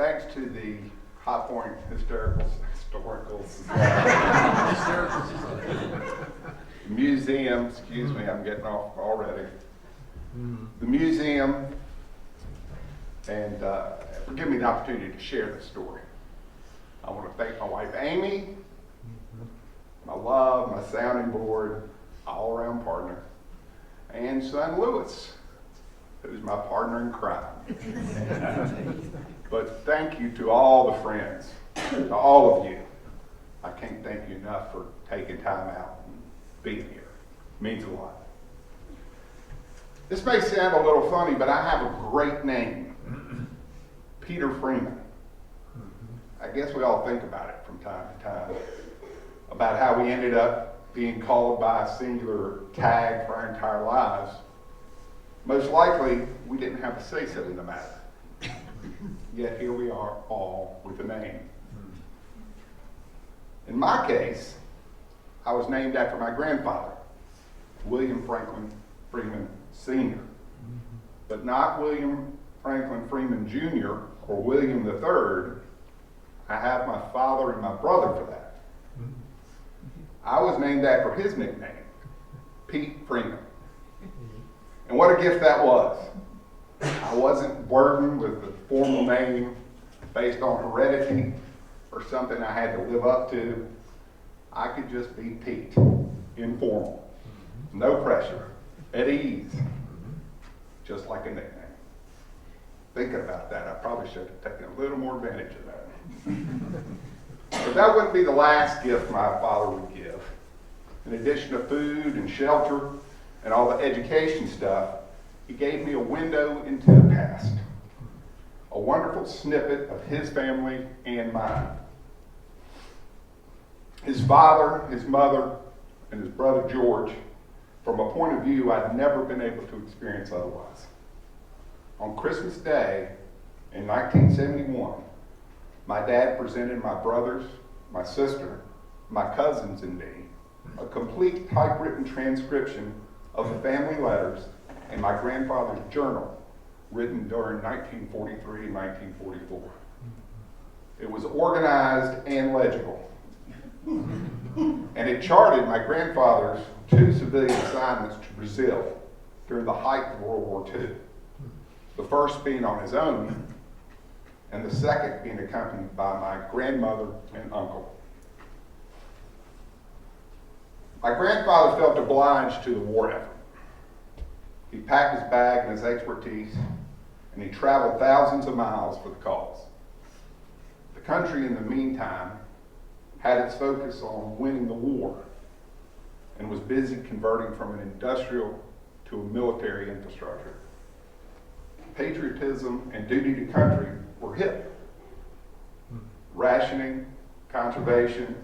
thanks to the High Point Historical Society. Museum, excuse me, I'm getting off already. The museum, and for giving me the opportunity to share this story. I want to thank my wife Amy, my love, my sounding board, all-around partner, and son Lewis, who's my partner in crime. But thank you to all the friends, to all of you. I can't thank you enough for taking time out and being here. It means a lot. This may sound a little funny, but I have a great name, Peter Freeman. I guess we all think about it from time to time, about how we ended up being called by a singular tag for our entire lives. Most likely, we didn't have a say-so in the matter. Yet here we are, all with a name. In my case, I was named after my grandfather, William Franklin Freeman Sr., but not William Franklin Freeman Jr. or William III. I have my father and my brother for that. I was named after his nickname, Pete Freeman. And what a gift that was. I wasn't burdened with a formal name based on heredity or something I had to live up to. I could just be Pete, informal, no pressure, at ease, just like a nickname. Thinking about that, I probably should have taken a little more advantage of that. But that wouldn't be the last gift my father would give. In addition to food and shelter and all the education stuff, he gave me a window into the past, a wonderful snippet of his family and mine. His father, his mother, and his brother George, from a point of view I'd never been able to experience otherwise. On Christmas Day in 1971, my dad presented my brothers, my sister, my cousins, and me a complete typewritten transcription of the family letters in my grandfather's journal, written during 1943 and 1944. It was organized and legible. And it charted my grandfather's 2 civilian assignments to Brazil during the height of World War II. The first being on his own, and the second being accompanied by my grandmother and uncle. My grandfather felt obliged to the war effort. He packed his bag and his expertise, and he traveled thousands of miles for the cause. The country, in the meantime, had its focus on winning the war and was busy converting from an industrial to a military infrastructure. Patriotism and duty to country were hip. Rationing, conservation,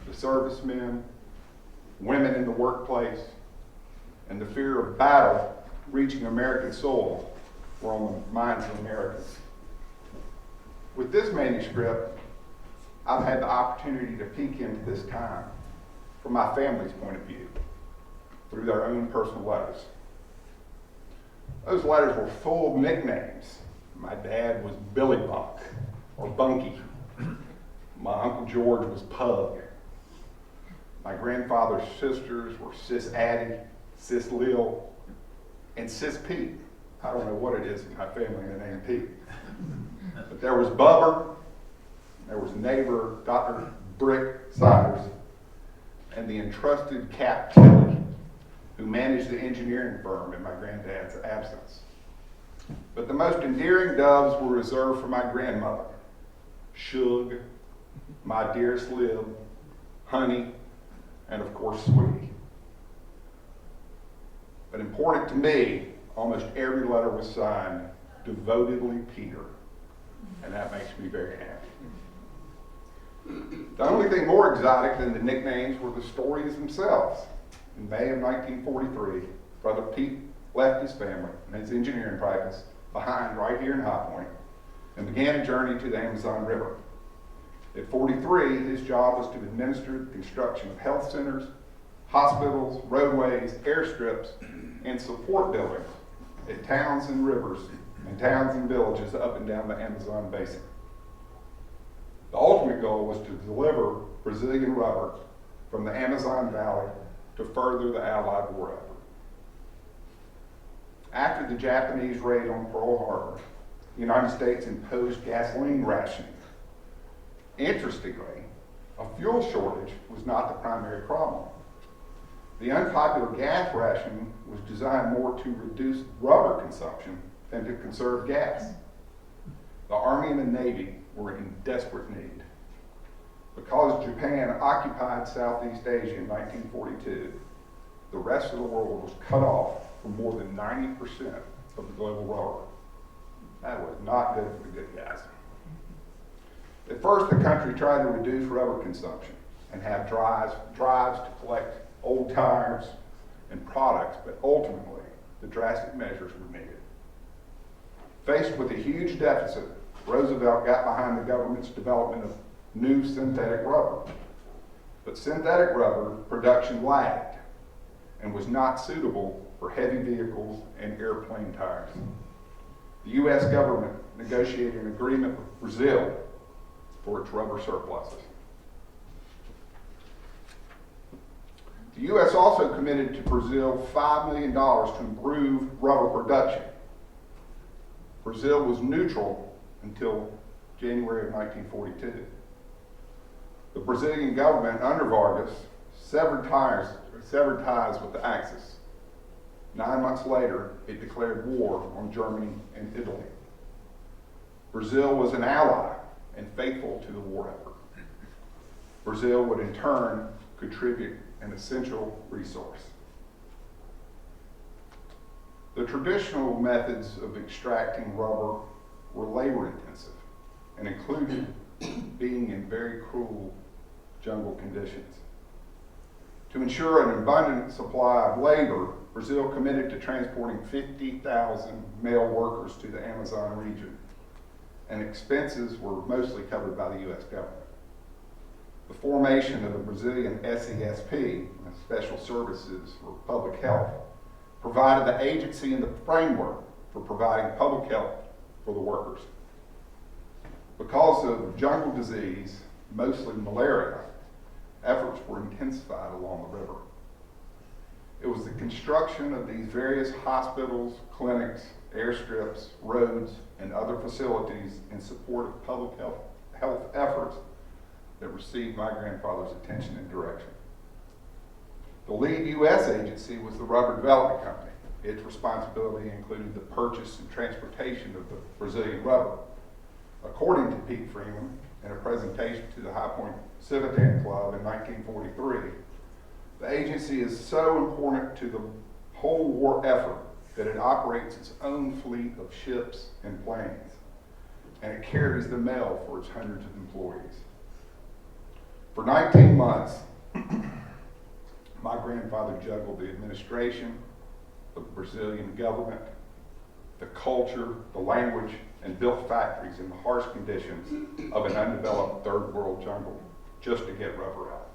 the servicemen, women in the workplace, and the fear of battle reaching American soil were on the minds of Americans. With this manuscript, I've had the opportunity to peek into this time from my family's point of view, through their own personal letters. Those letters were full of nicknames. My dad was Billy Bunk, or Bunky. My Uncle George was Pug. My grandfather's sisters were Sis Addie, Sis Lil, and Sis Pete. I don't know what it is in my family the name Pete. But there was Bubber, there was neighbor Dr. Brick Siders, and the entrusted Cap Tilly, who managed the engineering firm in my granddad's absence. But the most endearing doves were reserved for my grandmother, Shug, my dearest Lib, Honey, and of course, Sweetie. But important to me, almost every letter was signed, devotedly Peter, and that makes me very happy. The only thing more exotic than the nicknames were the stories themselves. In May of 1943, Brother Pete left his family and his engineering practice behind right here in High Point and began a journey to the Amazon River. At 43, his job was to administer the construction of health centers, hospitals, roadways, airstrips, and support buildings at towns and rivers in towns and villages up and down the Amazon basin. The ultimate goal was to deliver Brazilian rubber from the Amazon Valley to further the Allied war effort. After the Japanese raid on Pearl Harbor, the United States imposed gasoline rationing. Interestingly, a fuel shortage was not the primary problem. The unpopular gas rationing was designed more to reduce rubber consumption than to conserve gas. The Army and the Navy were in desperate need. Because Japan occupied Southeast Asia in 1942, the rest of the world was cut off from more than 90% of the global rubber. That was not good for the good guys. At first, the country tried to reduce rubber consumption and have drives to collect old tires and products, but ultimately, the drastic measures were needed. Faced with a huge deficit, Roosevelt got behind the government's development of new synthetic rubber. But synthetic rubber production lagged and was not suitable for heavy vehicles and airplane tires. The U.S. government negotiated an agreement with Brazil for its rubber surpluses. The U.S. also committed to Brazil $5 million to improve rubber production. Brazil was neutral until January of 1942. The Brazilian government under Vargas severed ties with the Axis. 9 months later, it declared war on Germany and Italy. Brazil was an ally and faithful to the war effort. Brazil would in turn contribute an essential resource. The traditional methods of extracting rubber were labor intensive and included being in very cruel jungle conditions. To ensure an abundant supply of labor, Brazil committed to transporting 50,000 male workers to the Amazon region, and expenses were mostly covered by the U.S. government. The formation of the Brazilian SESP, Special Services for Public Health, provided the agency and the framework for providing public health for the workers. Because of jungle disease, mostly malaria, efforts were intensified along the river. It was the construction of these various hospitals, clinics, airstrips, roads, and other facilities in support of public health efforts that received my grandfather's attention and direction. The lead U.S. agency was the Rubber Development Company. Its responsibility included the purchase and transportation of the Brazilian rubber. According to Pete Freeman, in a presentation to the High Point Civitan Club in 1943, the agency is so important to the whole war effort that it operates its own fleet of ships and planes, and it carries the mail for its hundreds of employees. For 19 months, my grandfather juggled the administration, the Brazilian government, the culture, the language, and built factories in the harsh conditions of an undeveloped third world jungle just to get rubber out.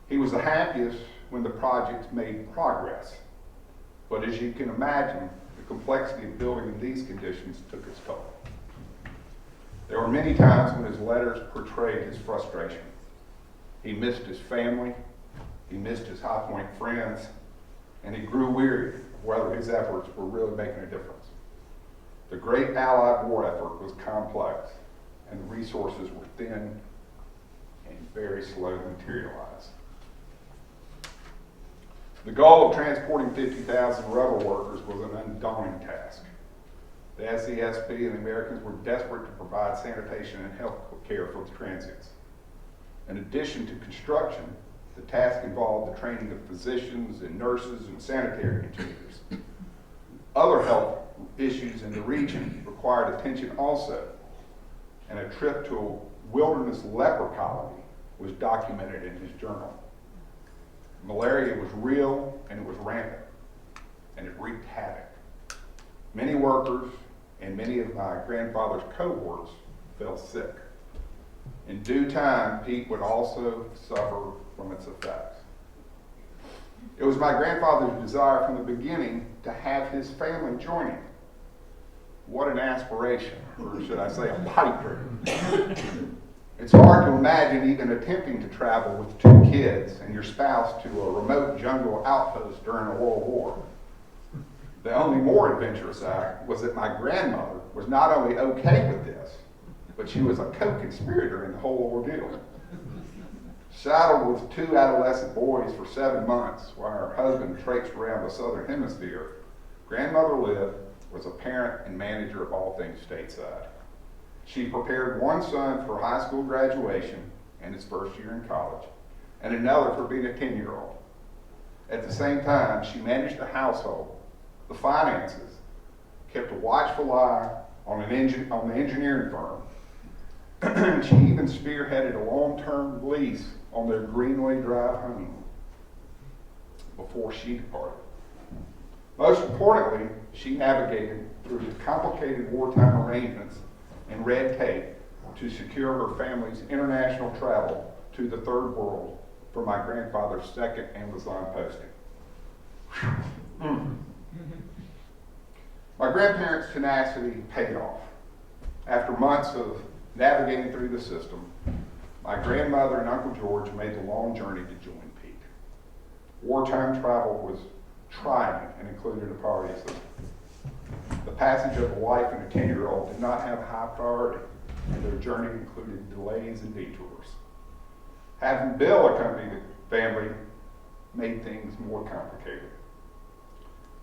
He was the happiest when the projects made progress, but as you can imagine, the complexity of building in these conditions took its toll. There were many times when his letters portrayed his frustration. He missed his family, he missed his High Point friends, and he grew weary of whether his efforts were really making a difference. The great Allied war effort was complex, and the resources were thin and very slow to materialize. The goal of transporting 50,000 rubber workers was an undaunting task. The SESP and the Americans were desperate to provide sanitation and health care for the transients. In addition to construction, the task involved the training of physicians and nurses and sanitary engineers. Other health issues in the region required attention also, and a trip to a wilderness leper colony was documented in his journal. Malaria was real and it was rampant, and it wreaked havoc. Many workers and many of my grandfather's cohorts fell sick. In due time, Pete would also suffer from its effects. It was my grandfather's desire from the beginning to have his family join him. what an aspiration, or should I say a pipe dream. It's hard to imagine even attempting to travel with 2 kids and your spouse to a remote jungle outpost during a World War. The only more adventurous act was that my grandmother was not only okay with this, but she was a co-conspirator in the whole ordeal. Saddled with 2 adolescent boys for 7 months while her husband traipsed around the southern hemisphere, Grandmother Liv was a parent and manager of all things stateside. She prepared one son for high school graduation and his first year in college, and another for being a 10-year-old. At the same time, she managed the household, the finances, kept a watchful eye on the engineering firm, and she even spearheaded a long-term lease on their Greenway Drive home before she departed. Most importantly, she navigated through the complicated wartime arrangements and red tape to secure her family's international travel to the third world for my grandfather's second Amazon posting. My grandparents' tenacity paid off. After months of navigating through the system, my grandmother and Uncle George made the long journey to join Pete. Wartime travel was trying and included a party system. The passage of a wife and a 10-year-old did not have high priority, and their journey included delays and detours. Having Bill accompany the family made things more complicated.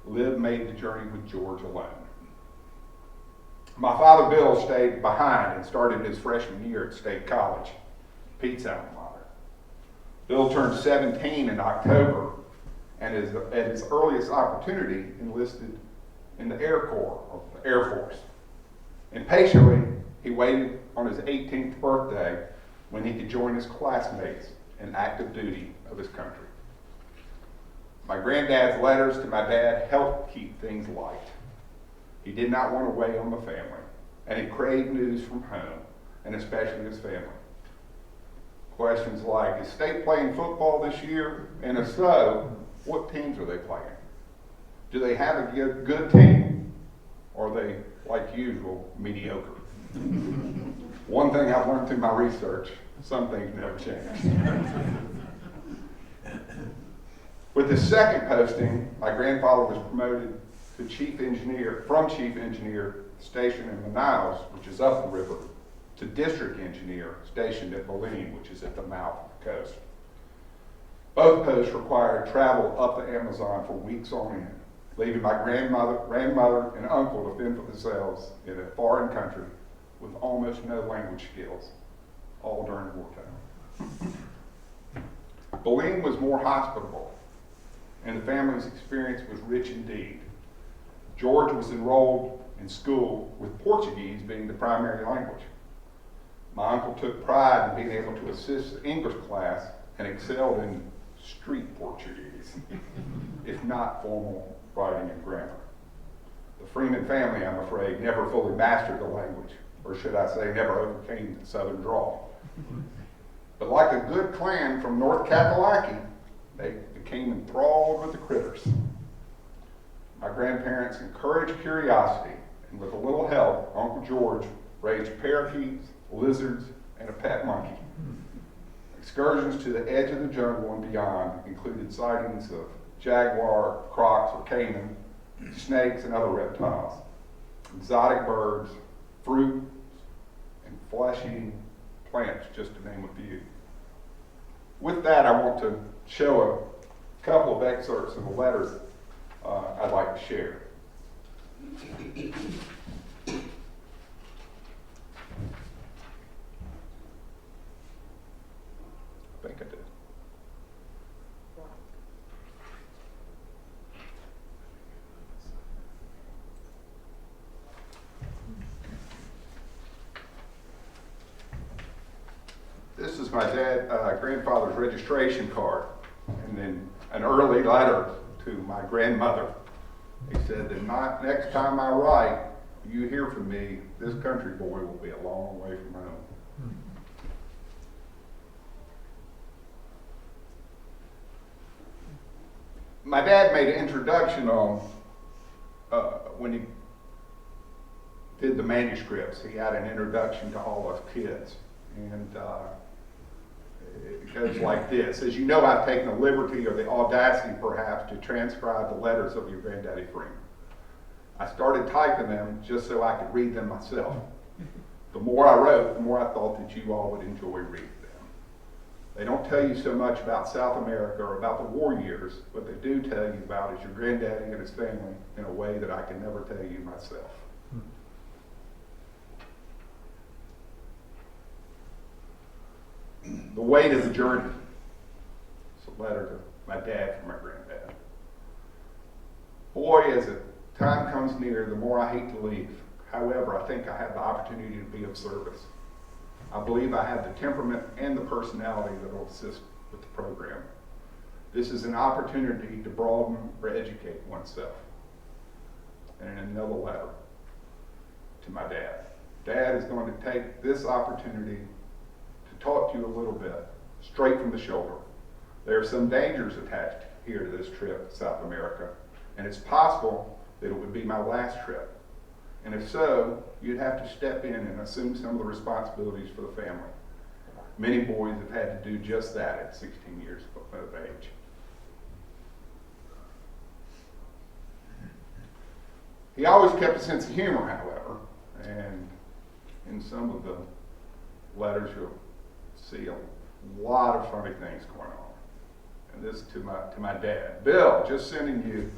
Liv made the journey with George alone. My father Bill stayed behind and started his freshman year at State College, Pete's alma mater. Bill turned 17 in October and at his earliest opportunity enlisted in the Air Corps, or the Air Force. Impatiently, he waited on his 18th birthday when he could join his classmates in active duty of his country. My granddad's letters to my dad helped keep things light. He did not want to weigh on the family, and he craved news from home, and especially his family. Questions like, is State playing football this year? And if so, what teams are they playing? Do they have a good team? Or are they, like usual, mediocre? One thing I've learned through my research, some things never change. With his second posting, my grandfather was promoted to chief engineer, stationed in Manaus, which is up the river, to district engineer stationed at Belém, which is at the mouth of the coast. Both posts required travel up the Amazon for weeks on end, leaving my grandmother and uncle to fend for themselves in a foreign country with almost no language skills, all during wartime. Belém was more hospitable, and the family's experience was rich indeed. George was enrolled in school with Portuguese being the primary language. My uncle took pride in being able to assist the English class and excelled in street Portuguese, if not formal writing and grammar. The Freeman family, I'm afraid, never fully mastered the language, or should I say, never overcame the southern drawl. But like a good clan from North Kakalaki, they became enthralled with the critters. My grandparents encouraged curiosity, and with a little help, Uncle George raised parakeets, lizards, and a pet monkey. Excursions to the edge of the jungle and beyond included sightings of jaguar, crocs, or caiman, snakes, and other reptiles, exotic birds, fruit, and flesh-eating plants, just to name a few. With that, I want to show a couple of excerpts of the letters I'd like to share. I think I did. This is my grandfather's registration card, and then an early letter to my grandmother. He said, the next time I write, you hear from me, this country boy will be a long way from home. My dad made an introduction on when he did the manuscripts. He had an introduction to all us kids. And it goes like this. As you know, I've taken the liberty or the audacity, perhaps, to transcribe the letters of your granddaddy Freeman. I started typing them just so I could read them myself. The more I wrote, the more I thought that you all would enjoy reading them. They don't tell you so much about South America or about the war years. What they do tell you about is your granddaddy and his family in a way that I can never tell you myself. The weight of the journey. It's a letter to my dad from my granddad. Boy, as the time comes near, the more I hate to leave. However, I think I have the opportunity to be of service. I believe I have the temperament and the personality that will assist with the program. This is an opportunity to broaden or educate oneself. And in another letter to my dad. Dad is going to take this opportunity to talk to you a little bit, straight from the shoulder. There are some dangers attached here to this trip to South America, and it's possible that it would be my last trip. And if so, you'd have to step in and assume some of the responsibilities for the family. Many boys have had to do just that at 16 years of age. He always kept a sense of humor, however, and in some of the letters you'll see a lot of funny things going on. And this to my dad. Bill, just sending you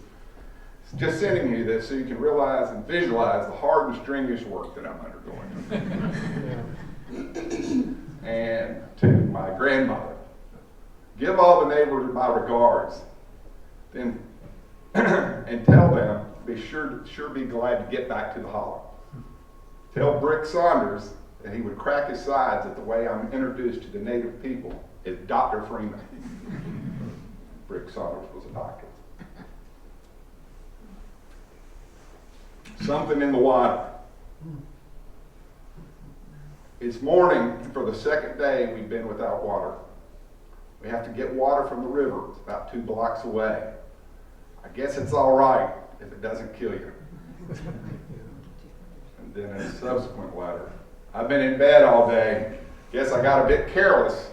this so you can realize and visualize the hard and strenuous work that I'm undergoing. And to my grandmother, give all the neighbors my regards, then and tell them be sure be glad to get back to the hollow. Tell Brick Saunders that he would crack his sides at the way I'm introduced to the native people as Dr. Freeman. Brick Saunders was a doctor. Something in the water. It's morning, and for the second day we've been without water. We have to get water from the river. It's about 2 blocks away. I guess it's all right if it doesn't kill you. And then in a subsequent letter, I've been in bed all day. Guess I got a bit careless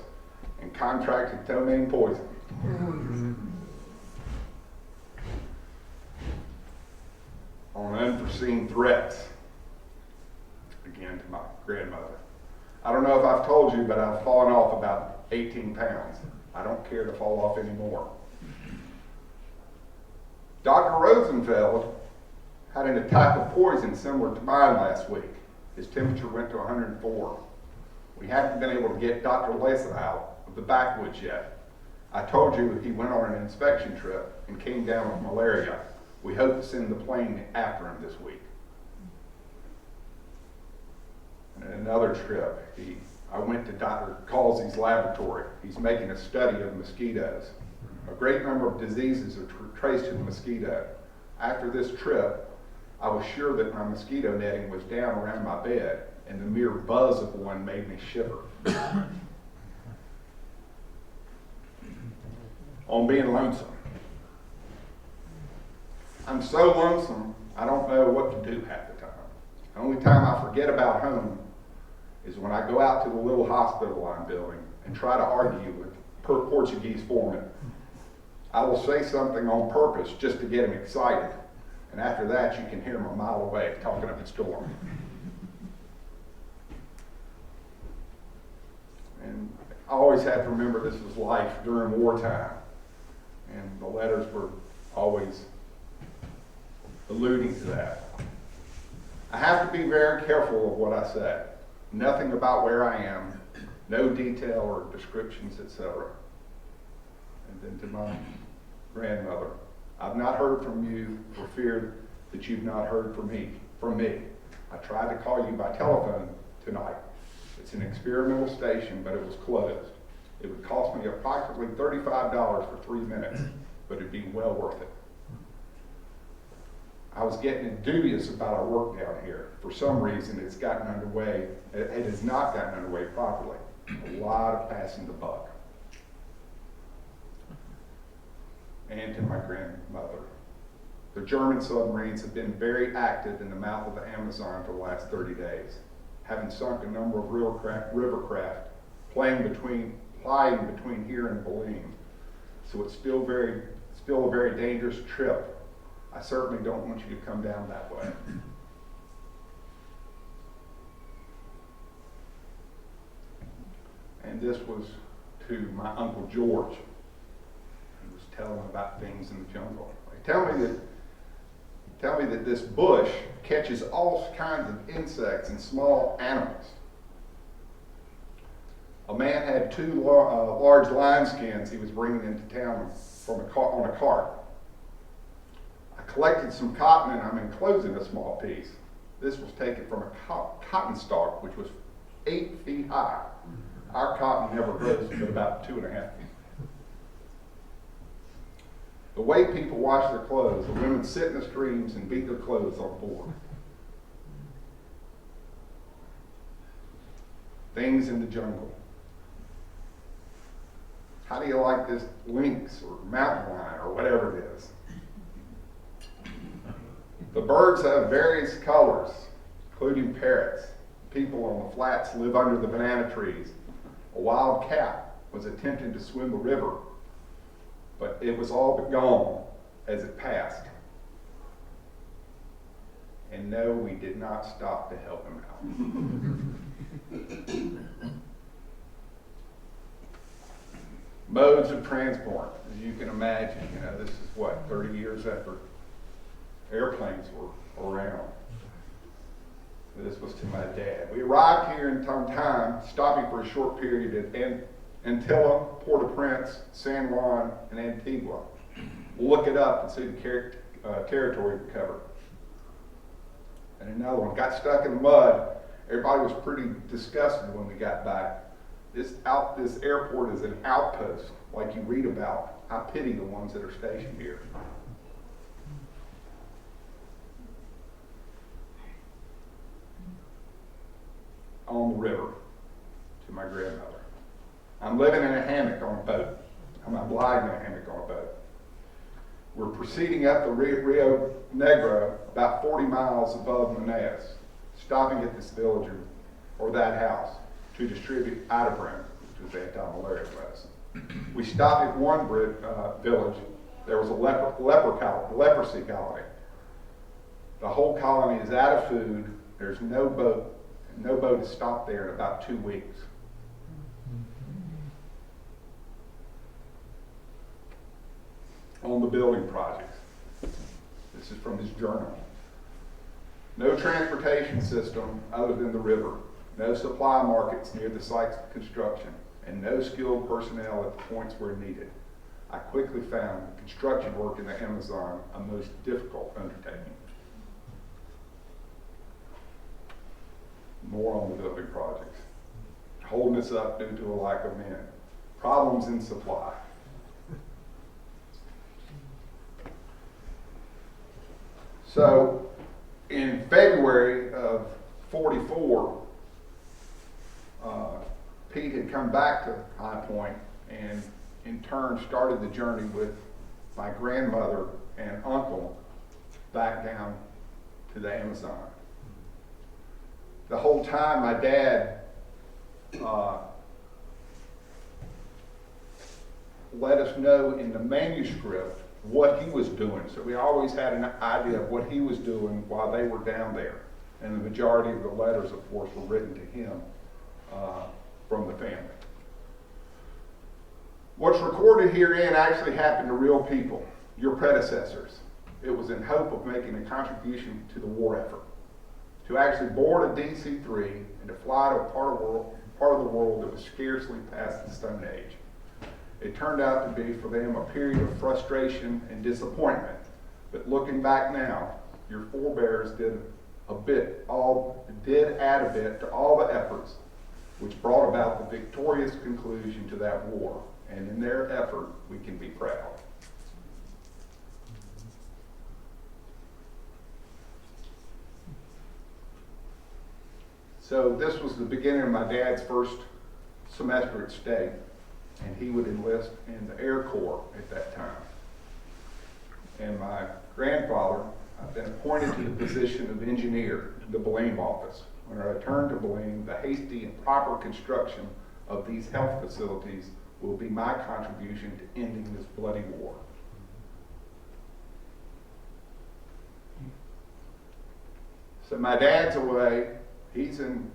and contracted ptomaine poison. On unforeseen threats. Again to my grandmother. I don't know if I've told you, but I've fallen off about 18 pounds. I don't care to fall off anymore. Dr. Rosenfeld had an attack of poison similar to mine last week. His temperature went to 104. We haven't been able to get Dr. Lesa out of the backwoods yet. I told you he went on an inspection trip and came down with malaria. We hope to send the plane after him this week. And another trip, I went to Dr. Calsey's laboratory. He's making a study of mosquitoes. A great number of diseases are traced to the mosquito. After this trip, I was sure that my mosquito netting was down around my bed, and the mere buzz of one made me shiver. On being lonesome. I'm so lonesome, I don't know what to do half the time. The only time I forget about home is when I go out to the little hospital I'm building and try to argue with Portuguese foreman. I will say something on purpose just to get him excited. And after that, you can hear him a mile away talking up a storm. And I always have to remember this was life during wartime. And the letters were always alluding to that. I have to be very careful of what I say. Nothing about where I am, no detail or descriptions, etc. And then to my grandmother, I've not heard from you for fear that you've not heard from me. I tried to call you by telephone tonight. It's an experimental station, but it was closed. It would cost me approximately $35 for 3 minutes, but it'd be well worth it. I was getting dubious about our work down here. For some reason, it's gotten underway. It has not gotten underway properly. A lot of passing the buck. And to my grandmother, The German submarines have been very active in the mouth of the Amazon for the last 30 days, having sunk a number of river craft, plying between here and Belém. So it's still a very dangerous trip. I certainly don't want you to come down that way. And this was to my Uncle George. He was telling me about things in the jungle. Tell me that this bush catches all kinds of insects and small animals. A man had two large lion skins he was bringing into town on a cart. I collected some cotton and I'm enclosing a small piece. This was taken from a cotton stalk which was 8 feet high. Our cotton never grows but about 2.5 feet. The way people wash their clothes, the women sit in the streams and beat their clothes on board. Things in the jungle. How do you like this lynx or mountain lion or whatever it is? The birds have various colors, including parrots. People on the flats live under the banana trees. A wild cat was attempting to swim the river, but it was all but gone as it passed. And no, we did not stop to help him out. Modes of transport, as you can imagine, this is what, 30 years after airplanes were around. This was to my dad. We arrived here in time, stopping for a short period at Antilla, Port-au-Prince, San Juan, and Antigua. We'll look it up and see the territory we covered. And another one, got stuck in the mud. Everybody was pretty disgusted when we got back. This airport is an outpost, like you read about. I pity the ones that are stationed here. On the river to my grandmother. I'm living in a hammock on a boat. I'm lying in a hammock on a boat. We're proceeding up the Rio Negro about 40 miles above Manaus, stopping at this village or that house to distribute Ataprim, which was anti-malaria medicine. We stopped at one village. There was a leprosy colony. The whole colony is out of food. There's no boat. No boat has stopped there in about 2 weeks. On the building projects. This is from his journal. No transportation system other than the river. No supply markets near the sites of construction. And no skilled personnel at the points where needed. I quickly found construction work in the Amazon a most difficult undertaking. More on the building projects. Holding us up due to a lack of men. Problems in supply. So, in February of '44, Pete had come back to High Point and in turn started the journey with my grandmother and uncle back down to the Amazon. The whole time my dad let us know in the manuscript what he was doing. So we always had an idea of what he was doing while they were down there. And the majority of the letters, of course, were written to him from the family. What's recorded herein actually happened to real people, your predecessors. It was in hope of making a contribution to the war effort. To actually board a DC-3 and to fly to a part of the world that was scarcely past the Stone Age. It turned out to be for them a period of frustration and disappointment. But looking back now, your forebears did add a bit to all the efforts which brought about the victorious conclusion to that war. And in their effort, we can be proud. So this was the beginning of my dad's first semester at State, and he would enlist in the Air Corps at that time. And my grandfather, I've been appointed to the position of engineer in the Blaine office. When I return to Blaine, the hasty and proper construction of these health facilities will be my contribution to ending this bloody war. So my dad's away, he's in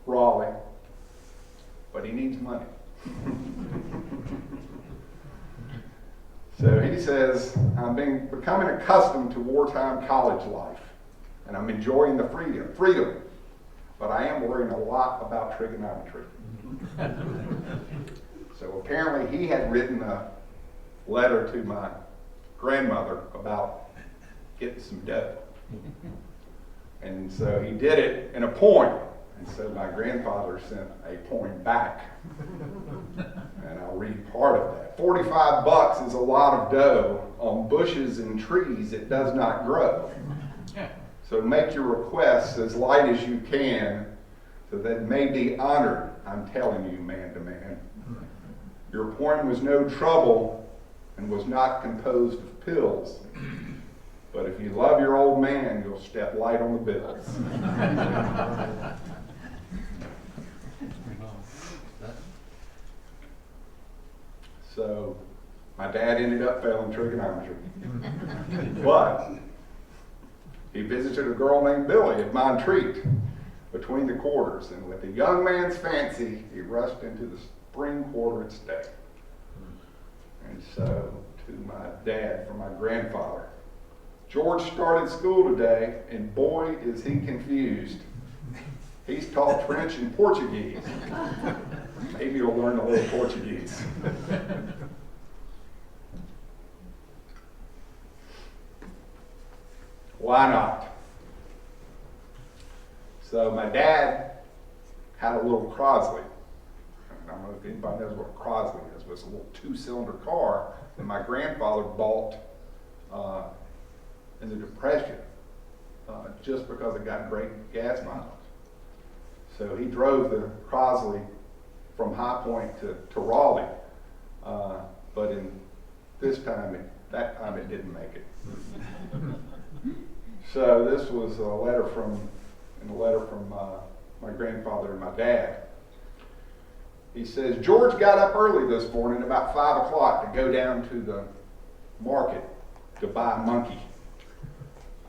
Raleigh, but he needs money. So he says, I'm becoming accustomed to wartime college life, and I'm enjoying the freedom, but I am worrying a lot about trigonometry. So apparently he had written a letter to my grandmother about getting some dough. And so he did it in a poem. And so my grandfather sent a poem back. And I'll read part of that. 45 bucks is a lot of dough. On bushes and trees it does not grow. So make your requests as light as you can, so that it may be honored, I'm telling you, man to man. Your poem was no trouble and was not composed of pills. But if you love your old man, you'll step light on the bills. So my dad ended up failing trigonometry. But he visited a girl named Billy at Montreat between the quarters, and with a young man's fancy, he rushed into the spring quarter at stake. And so to my dad from my grandfather, George started school today, and boy, is he confused. He's taught French and Portuguese. Maybe you'll learn a little Portuguese. Why not? So my dad had a little Crosley. I don't know if anybody knows what a Crosley is, but it's a little 2-cylinder car that my grandfather bought in the Depression, just because it got great gas mileage. So he drove the Crosley from High Point to Raleigh, but that time it didn't make it. So this was a letter from my grandfather and my dad. He says, George got up early this morning, about 5 o'clock, to go down to the market to buy a monkey.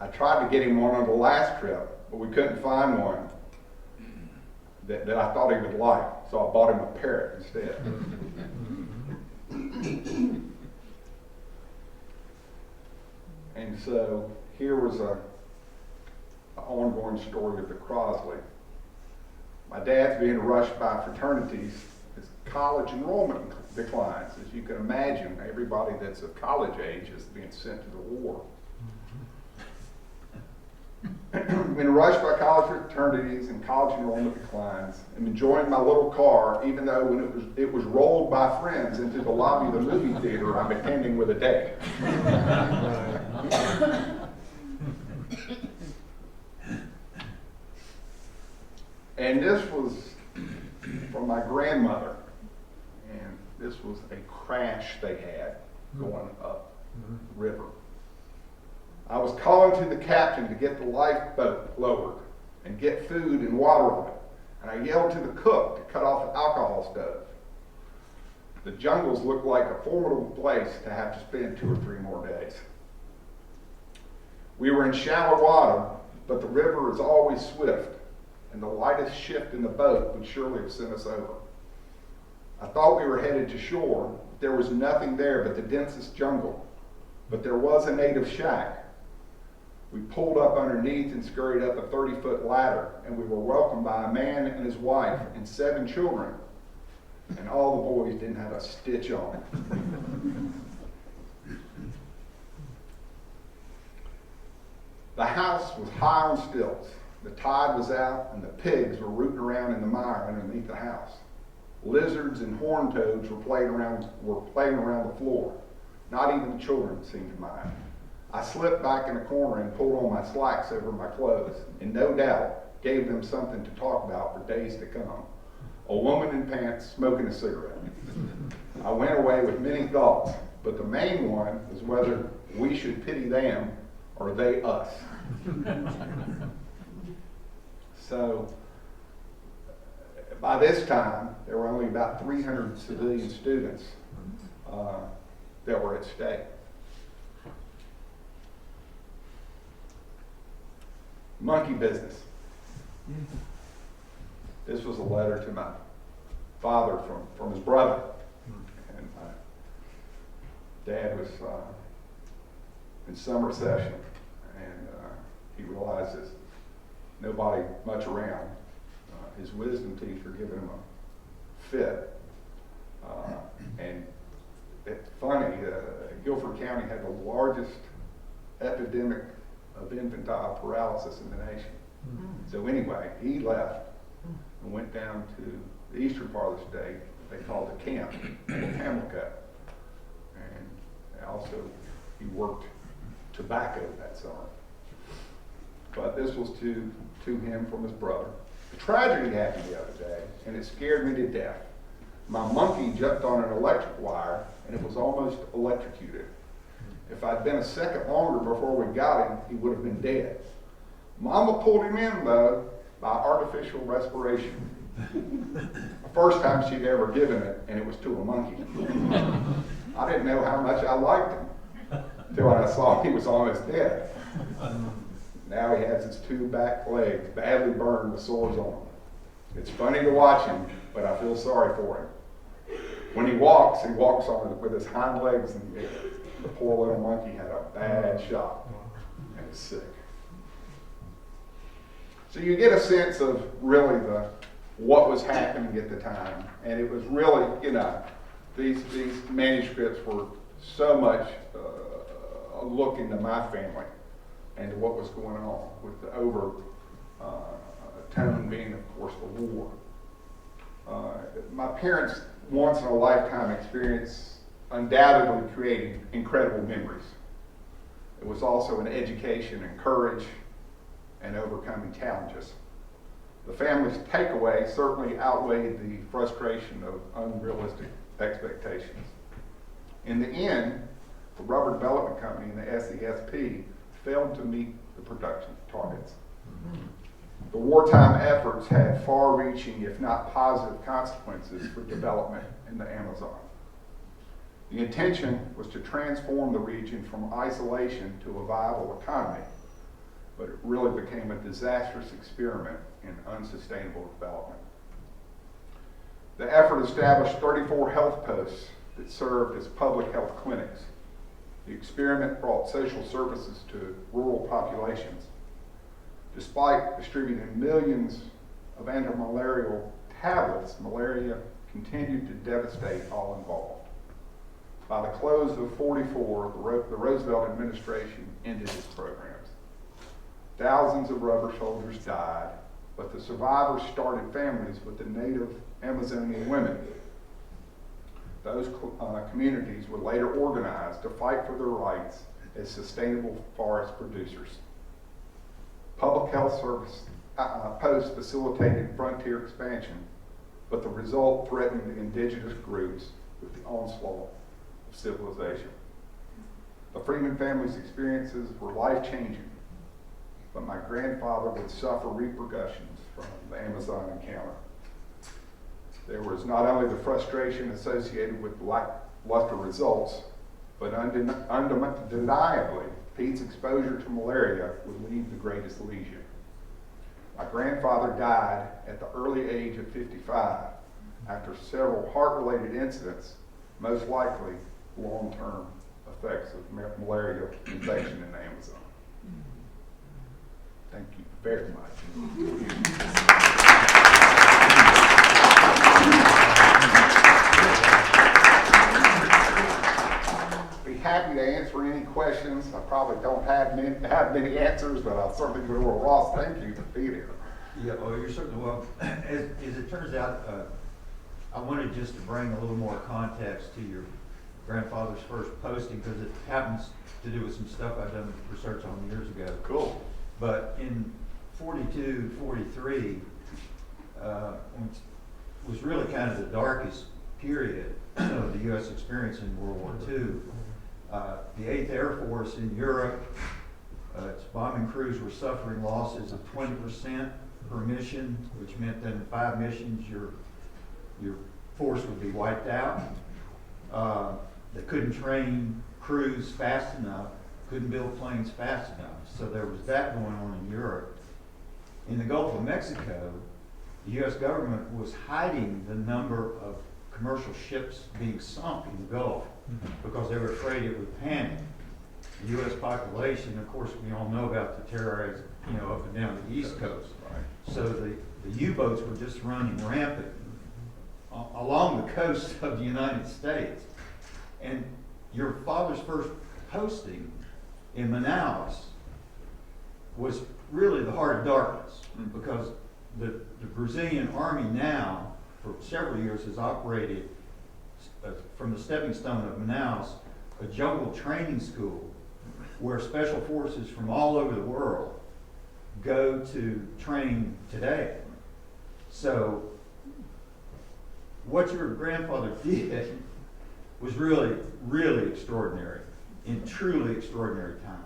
I tried to get him one on the last trip, but we couldn't find one that I thought he would like, so I bought him a parrot instead. And so here was an ongoing story of the Crosley. My dad's being rushed by fraternities as college enrollment declines. As you can imagine, everybody that's of college age is being sent to the war. Been rushed by college fraternities and college enrollment declines. I'm enjoying my little car, even though when it was rolled by friends into the lobby of the movie theater I'm attending with a date. And this was from my grandmother, and this was a crash they had going up the river. I was calling to the captain to get the lifeboat lowered and get food and water on it, and I yelled to the cook to cut off the alcohol stove. The jungles looked like a formidable place to have to spend 2 or 3 more days. We were in shallow water, but the river is always swift, and the lightest shift in the boat would surely have sent us over. I thought we were headed to shore. There was nothing there but the densest jungle, but there was a native shack. We pulled up underneath and scurried up a 30-foot ladder, and we were welcomed by a man and his wife and 7 children, and all the boys didn't have a stitch on. The house was high on stilts. The tide was out, and the pigs were rooting around in the mire underneath the house. Lizards and horned toads were playing around the floor. Not even the children seemed to mind. I slipped back in a corner and pulled on my slacks over my clothes, and no doubt gave them something to talk about for days to come. A woman in pants smoking a cigarette. I went away with many thoughts, but the main one was whether we should pity them or they us. So by this time, there were only about 300 civilian students that were at stake. Monkey business. This was a letter to my father from his brother. And my dad was in summer session, and he realized there's nobody much around. His wisdom teacher giving him a fit. And it's funny, Guilford County had the largest epidemic of infantile paralysis in the nation. So anyway, he left and went down to the eastern part of the state. They called it camp, Hamilcutt. And also he worked tobacco that summer. But this was to him from his brother. A tragedy happened the other day, and it scared me to death. My monkey jumped on an electric wire, and it was almost electrocuted. If I'd been a second longer before we got him, he would have been dead. Mama pulled him in, though, by artificial respiration. The first time she'd ever given it, and it was to a monkey. I didn't know how much I liked him until I saw he was almost dead. Now he has his two back legs badly burned with sores on them. It's funny to watch him, but I feel sorry for him. When he walks on it with his hind legs in the air. The poor little monkey had a bad shock and is sick. So you get a sense of really what was happening at the time, and it was really, these manuscripts were so much a look into my family and to what was going on, with the tone being, of course, the war. My parents' once in a lifetime experience undoubtedly creating incredible memories. It was also an education in courage and overcoming challenges. The family's takeaway certainly outweighed the frustration of unrealistic expectations. In the end, the Rubber Development Company and the SESP failed to meet the production targets. The wartime efforts had far-reaching, if not positive, consequences for development in the Amazon. The intention was to transform the region from isolation to a viable economy, but it really became a disastrous experiment in unsustainable development. The effort established 34 health posts that served as public health clinics. The experiment brought social services to rural populations. Despite distributing millions of antimalarial tablets, malaria continued to devastate all involved. By the close of '44, the Roosevelt administration ended its programs. Thousands of rubber soldiers died, but the survivors started families with the native Amazonian women. Those communities were later organized to fight for their rights as sustainable forest producers. Public health service posts facilitated frontier expansion, but the result threatened the indigenous groups with the onslaught of civilization. The Freeman family's experiences were life-changing, but my grandfather would suffer repercussions from the Amazon encounter. There was not only the frustration associated with lackluster results, but undeniably, Pete's exposure to malaria would leave the greatest lesion. My grandfather died at the early age of 55 after several heart-related incidents, most likely long-term effects of malaria infection in the Amazon. Thank you very much. Be happy to answer any questions. I probably don't have many answers, but I'll certainly do. Well, Ross, thank you for being here. Yeah, well, you're certainly welcome. As it turns out, I wanted just to bring a little more context to your grandfather's first posting, because it happens to do with some stuff I've done research on years ago. Cool. But in 42, 43, was really kind of the darkest period of the U.S. experience in World War II. The 8th Air Force in Europe, its bombing crews were suffering losses of 20% per mission, which meant that in 5 missions your force would be wiped out. They couldn't train crews fast enough, couldn't build planes fast enough. So there was that going on in Europe. In the Gulf of Mexico, the U.S. government was hiding the number of commercial ships being sunk in the Gulf because they were afraid it would panic. The U.S. population, of course, we all know about the terrorism, up and down the East Coast. Right. So the U-boats were just running rampant along the coast of the United States. And your father's first posting in Manaus was really the heart of darkness, because the Brazilian army now, for several years, has operated from the stepping stone of Manaus, a jungle training school where special forces from all over the world go to train today. So what your grandfather did was really, really extraordinary, in truly extraordinary times.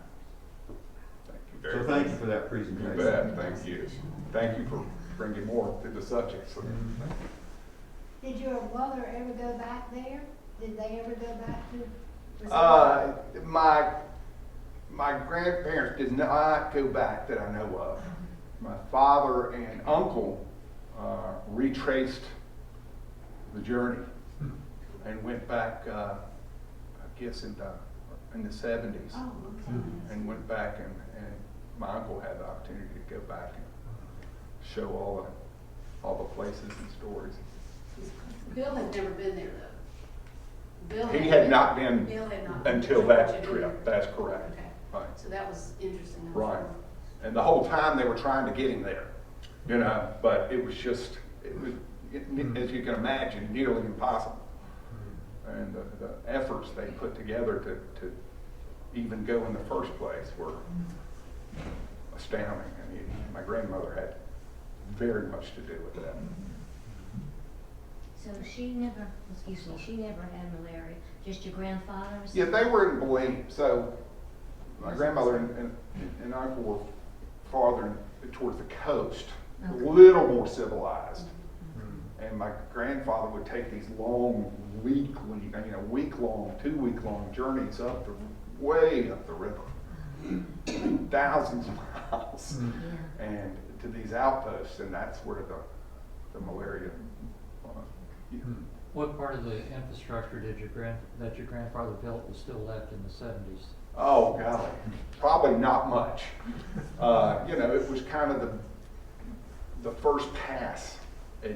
Thank you very So much. thank you for that presentation. You bet, thank you. Thank you for bringing more to the subject. So. Did your mother ever go back there? Did they ever go back to Brazil? My grandparents did not go back that I know of. My father and uncle retraced the journey and went back, I guess in the 70s, Oh, okay. and went back, and my uncle had the opportunity to go back and show all the places and stories. Bill had never been there though. Bill He had not been Bill had not until been. that trip. That's correct. Okay. Right. So that was interesting. I'm Right. sure. And the whole time they were trying to get him there, but it was just, as you can imagine, nearly impossible. And the efforts they put together to even go in the first place were astounding. I mean, my grandmother had very much to do with that. So she never had malaria, just your grandfather or Yeah, something? they were in Belen, so my grandmother and uncle were farther towards the coast, a Okay. little more civilized. And my grandfather would take these long, week-long, 2-week-long journeys way up the river, thousands of miles, Yeah. and to these outposts, and that's where the malaria. What part of the infrastructure did that your grandfather built was still left in the 70s? Oh, golly, probably not much. It was kind of the first pass at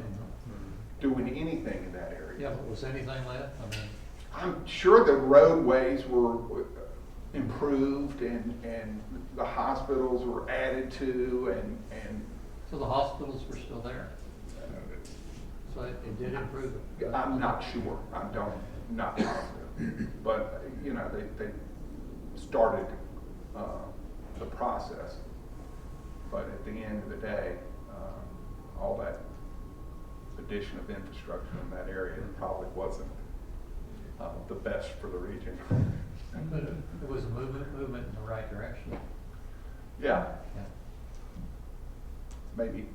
doing anything in that area. Yeah, but was anything left? I mean, I'm sure the roadways were improved and the hospitals were added to and so the hospitals were still there? So it did improve it? I'm not sure. Not positive. But, they started the process. But at the end of the day, all that addition of infrastructure in that area probably wasn't the best for the region. But it was a movement in the right direction. Yeah, Yeah.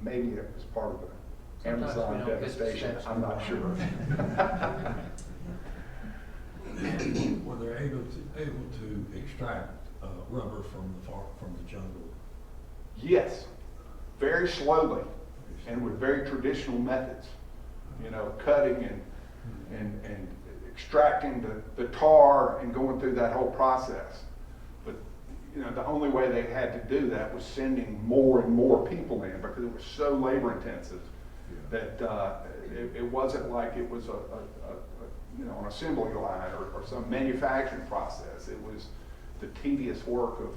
maybe it was part of the Sometimes we Amazon don't get the devastation. steps I'm not we sure. Were they able to extract rubber from the jungle? Yes, very slowly and with very traditional methods. Cutting and extracting the tar and going through that whole process. But the only way they had to do that was sending more and more people in, because it was so labor intensive that it wasn't like it was an assembly line or some manufacturing process. It was the tedious work of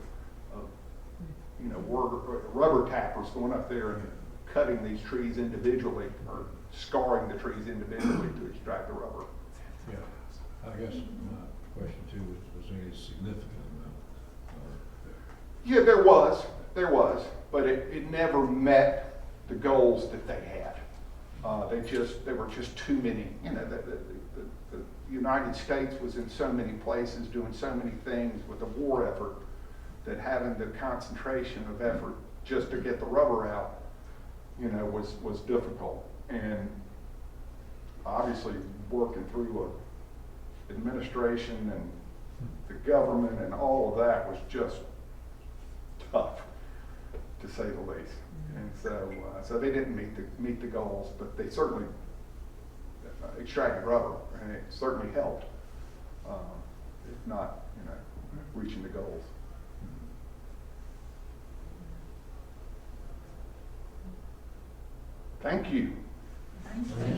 rubber tappers going up there and cutting these trees individually or scarring the trees individually to extract the rubber. Yeah. I guess my question too was there any significant amount there? Yeah, there was, but it never met the goals that they had. There were just too many, you know, the United States was in so many places doing so many things with the war effort that having the concentration of effort just to get the rubber out, you know, was difficult. And obviously working through a administration and the government and all of that was just tough, to say the least. And so they didn't meet the goals, but they certainly extracted rubber, and it certainly helped, if not, you know, reaching the goals. Thank you. Thank you.